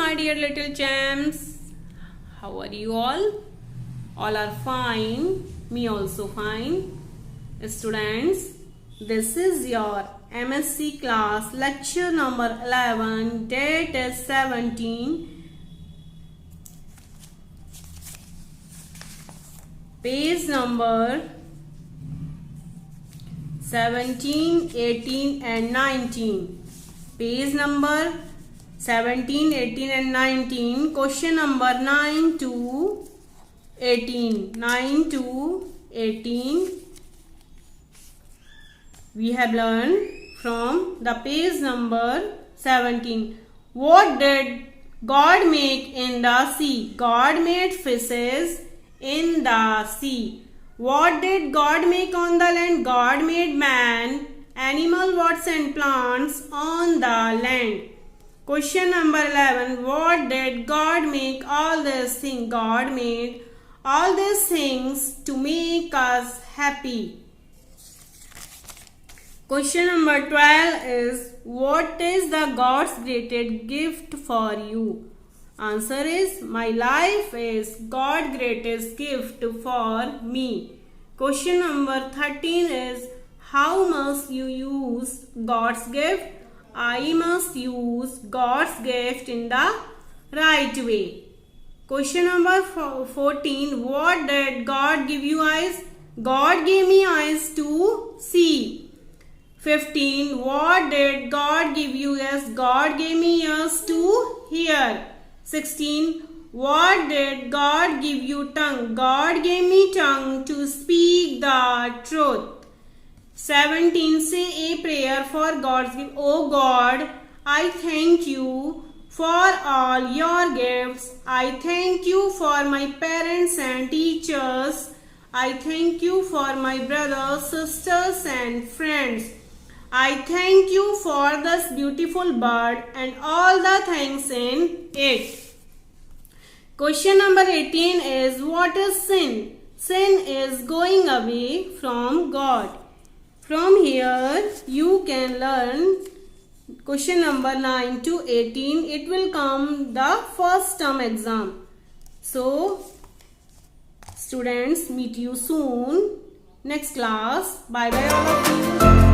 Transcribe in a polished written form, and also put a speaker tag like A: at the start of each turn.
A: my dear little champs. How are you all? All are fine. Me also fine. Students, this is your MSc class lecture number 11. Date is 17. Page number 17, 18 and 19. Page number 17, 18 and 19. Question number 9 to 18. 9 to 18. We have learned from the page number 17. What did God make in the sea? God made fishes in the sea. What did God make on the land? God made man, animal, birds and plants on the land. Question number 11. What did God make all these things? God made all these things to make us happy. Question number 12 is, what is the God's greatest gift for you? Answer is, my life is God's greatest gift for me. Question number 13 is, how must you use God's gift? I must use God's gift in the right way. Question number 14, what did God give you eyes? God gave me eyes to see. 15, what did God give you ears? God gave me ears to hear. 16, what did God give you tongue? God gave me tongue to speak the truth. 17, say a prayer for God's gift. Oh God, I thank you for all your gifts. I thank you for my parents and teachers. I thank you for my brothers, sisters and friends. I thank you for this beautiful bird and all the things in it. Question number 18 is, what is sin? Sin is going away from God. From here you can learn question number 9 to 18. It will come the first term exam. So students, meet you soon next class. Bye bye all of you.